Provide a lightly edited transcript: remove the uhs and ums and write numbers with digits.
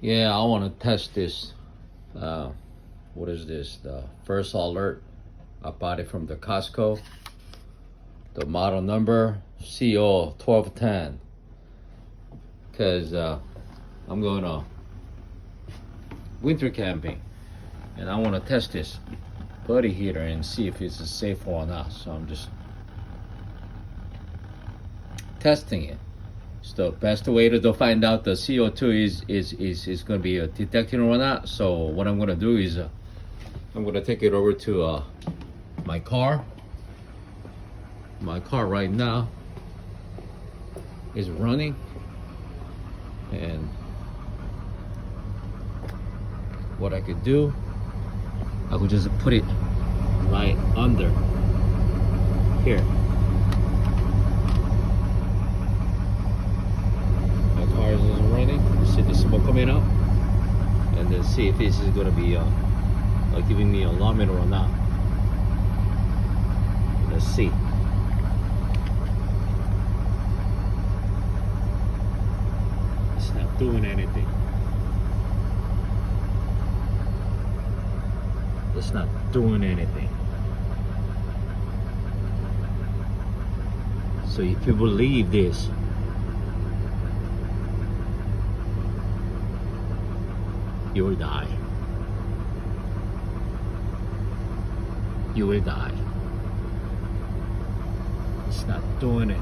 Yeah, I want to test this. What is this? The first alert. I bought it from the Costco. The model number CO 1210. Cause I'm going to winter camping, and I want to test this buddy heater and see if it's safe or not. So I'm just testing it. So the best way to find out the CO2 is going to be a detector or not. So what I'm going to do is I'm going to take it over to my car. My car right now is running, and what I could do, I could just put it right under here. Car is running. You see the smoke coming out, and then see if this is gonna be giving me alarm or not. Let's see. It's not doing anything. It's not doing anything. So if you believe this, you will die. You will die. It's not doing it.